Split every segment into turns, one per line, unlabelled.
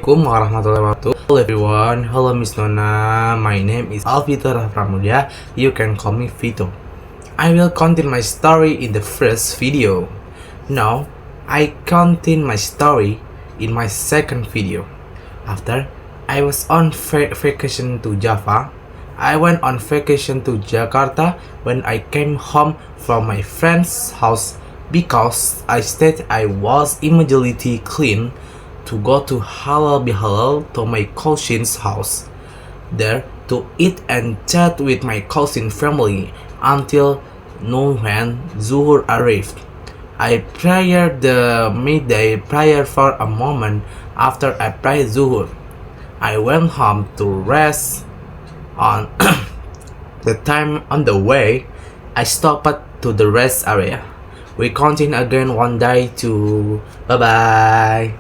Assalamualaikum warahmatullahi wabarakatuh. Hello everyone, hello Miss Nona. My name is ALVITO RAFA PRAMUDYA. You can call me Vito. I will continue my story in the first video. Now, I continue my story in my second video. After I was on vacation to Java, I went on vacation to Jakarta when I came home from my friend's house because I said I was immediately clean to go to halal bihalal to my cousin's house there to eat and chat with my cousin family until noon when Zuhur arrived. I prayed the midday prayer for a moment. After I prayed Zuhur, I went home to rest. On the time on the way, I stopped to the rest area. We continue again one day to bye bye.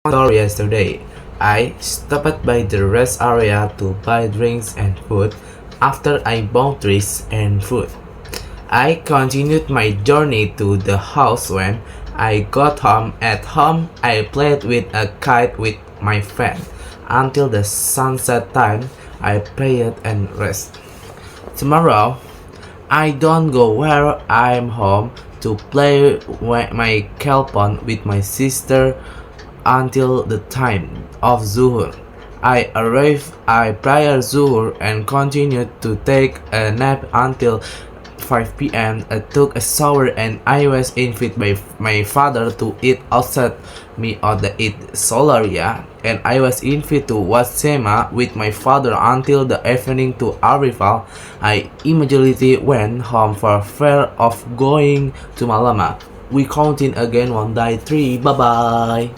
Story yesterday, I stopped by the rest area to buy drinks and food. After I bought drinks and food, I continued my journey to the house. When I got home, at home I played with a kite with my friend until the sunset time. I prayed and rest. Tomorrow, I don't go where I'm home to play my kelpon with my sister until the time of Zuhur. I arrived, I prayed Zuhur and continued to take a nap until 5 p.m. I took a shower and I was invited by my father to eat outside me on the Eid Solaria, and I was invited to watch cinema with my father until the evening to arrival. I immediately went home for fear of going to Malama. We continue again one day 3. Bye bye.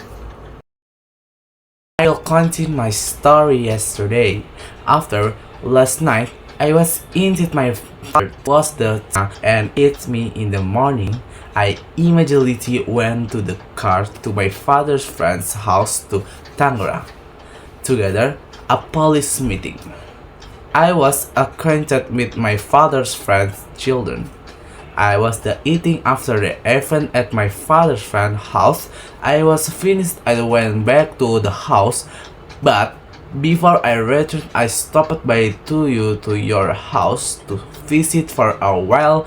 I'll continue my story yesterday. After last night, I was indeed my father was the and it's me in the morning. I immediately went to the car to my father's friend's house to Tangerang. Together, a police meeting. I was acquainted with my father's friend's children. I was eating after the event at my father's friend's house. I was finished. I went back to the house, but before I returned, I stopped by to your house to visit for a while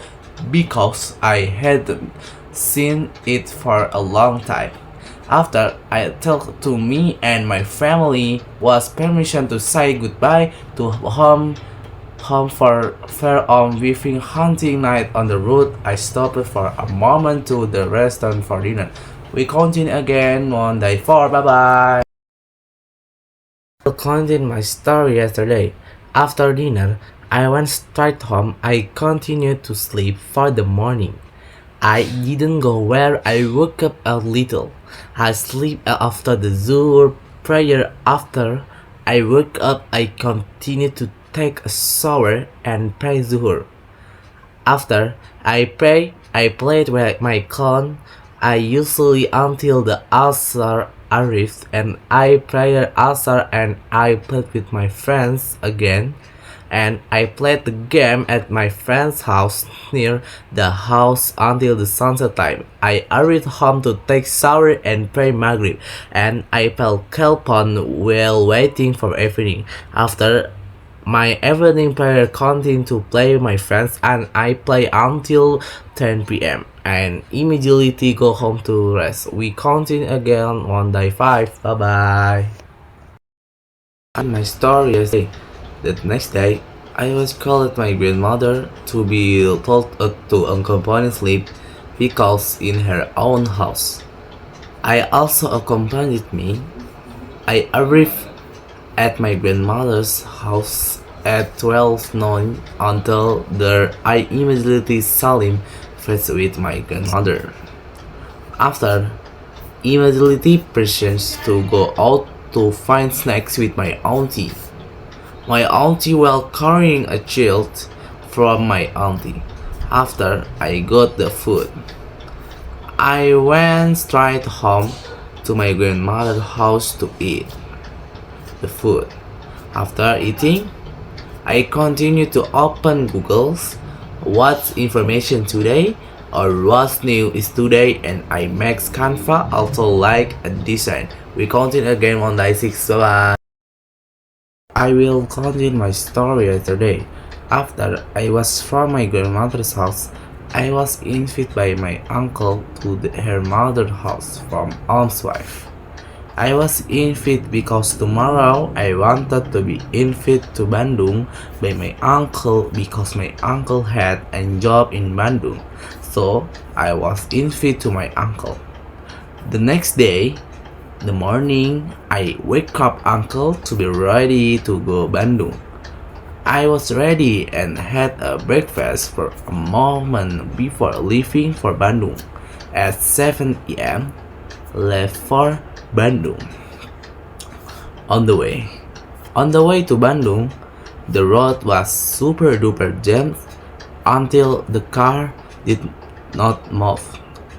because I hadn't seen it for a long time. After I talked to me and my family was permission to say goodbye to home for fair on weaving hunting night on the road. I stopped for a moment to the restaurant for dinner. We continue again on day 4. Bye bye. I continued my story yesterday. After dinner, I went straight home. I continued to sleep for the morning. I didn't go where. I woke up a little. I sleep after the Zuhur prayer. After I woke up, I continued to take a shower and pray Zuhur. After I pray, I played with my clone. I usually until the Asr arrived, and I prayed Asr and I played with my friends again, and I played the game at my friend's house near the house until the sunset time. I arrived home to take shower and pray Maghrib, and I played kelpon while waiting for evening. After my evening prayer, continued to play with my friends, and I play until 10 p.m. and immediately go home to rest. We continue again on day 5. Bye bye. And my story is the next day, I was called my grandmother to be told to accompany sleep because in her own house. I also accompanied me. I arrived at my grandmother's house at 12 noon. Until there, I immediately saw him face with my grandmother. After, immediately proceeded to go out to find snacks with my auntie. My auntie was carrying a child from my auntie. After I got the food, I went straight home to my grandmother's house to eat the food. After eating, I continued to open Google's What's information today. Or what's new is today and I make Canva also like a design. We continue again on day 6. Bye. I will continue my story today. After I was from my grandmother's house, I was invited by my uncle to her mother's house from Alm's wife. I was invited because tomorrow I wanted to be invited to Bandung by my uncle because my uncle had a job in Bandung. So I was invited to my uncle. The next day, the morning, I wake up uncle to be ready to go Bandung. I was ready and had a breakfast for a moment before leaving for Bandung. At 7 p.m., left for Bandung. On the way to Bandung, the road was super duper jammed until the car did not move.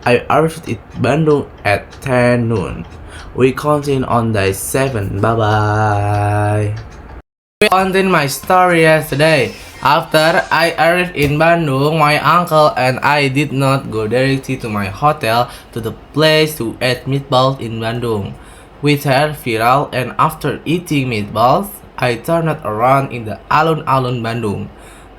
I arrived at Bandung at 10 noon. We continue on day 7. Bye bye. We continue my story yesterday. After I arrived in Bandung, my uncle and I did not go directly to my hotel to the place to eat meatballs in Bandung. We were viral and after eating meatballs, I turned around in the alun-alun Bandung.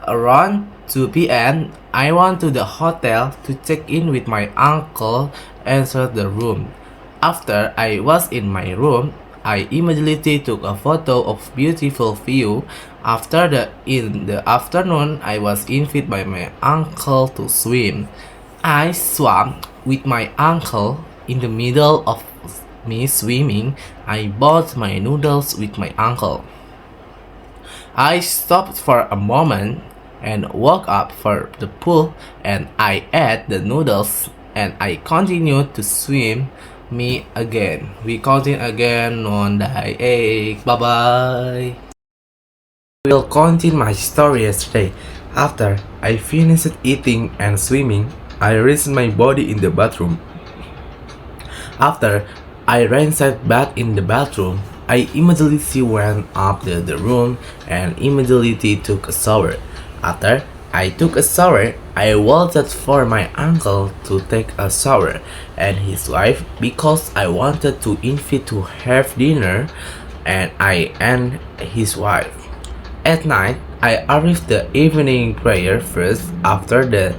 Around 2 p.m., I went to the hotel to check in with my uncle and entered the room. After I was in my room, I immediately took a photo of beautiful view. In the afternoon, I was invited by my uncle to swim. I swam with my uncle. In the middle of me swimming, I bought my noodles with my uncle. I stopped for a moment and woke up for the pool and I ate the noodles and I continued to swim me again. We continue again on day 8. Bye bye. I will continue my story yesterday. After I finished eating and swimming, I rinsed my body in the bathroom. After I rinsed back in the bathroom, I immediately went up to the room and immediately took a shower. After I took a shower, I waited for my uncle to take a shower and his wife because I wanted to invite to have dinner and I and his wife. At night, I arrived the evening prayer first. After that,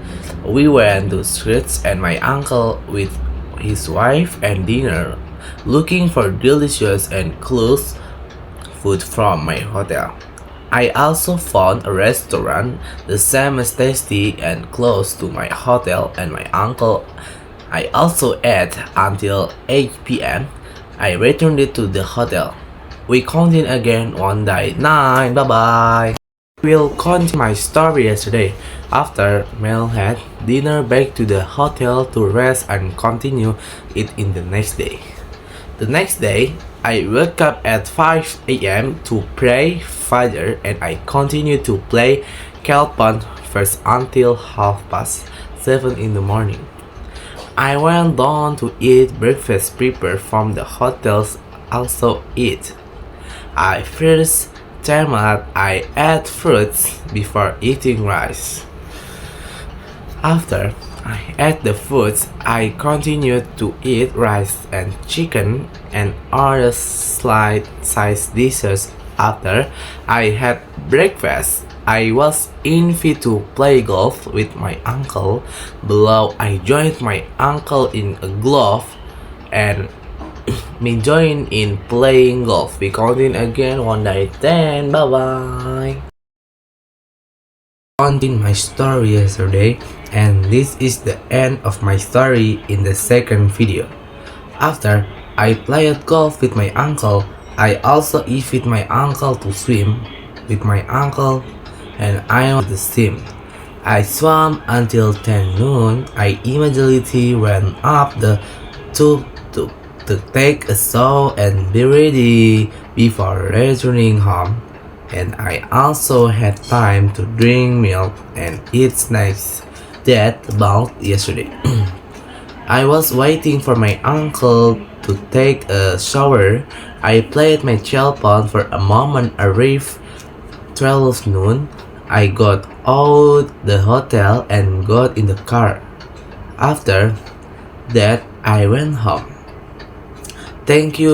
we went to church and my uncle with his wife and dinner, looking for delicious and close food from my hotel. I also found a restaurant the same as tasty and close to my hotel and my uncle. I also ate until 8 p.m. I returned to the hotel. We continue again on day 9. Bye bye. We'll continue my story yesterday. After Mel had dinner back to the hotel to rest and continue it in the next day. The next day, I woke up at 5 a.m. to pray Fajr and I continued to play Kelpon first until 7:30 in the morning. I went down to eat breakfast prepared from the hotels also eat. I first determined I ate fruits before eating rice. After I ate the foods, I continued to eat rice and chicken and other slight size dishes. After I had breakfast, I was invited to play golf with my uncle. Below, I joined my uncle in a golf and me join in playing golf. We continue again one day 10. Bye bye. Continue my story yesterday and this is the end of my story in the second video. After I played golf with my uncle, I also invited my uncle to swim with my uncle and I went to swim. I swam until 10 noon. I immediately went up the tube to take a shower and be ready before returning home. And I also had time to drink milk and eat snacks. That about yesterday. I was waiting for my uncle to take a shower. I played my cell phone for a moment. Arrived 12 noon. I got out the hotel and got in the car. After that, I went home. Thank you.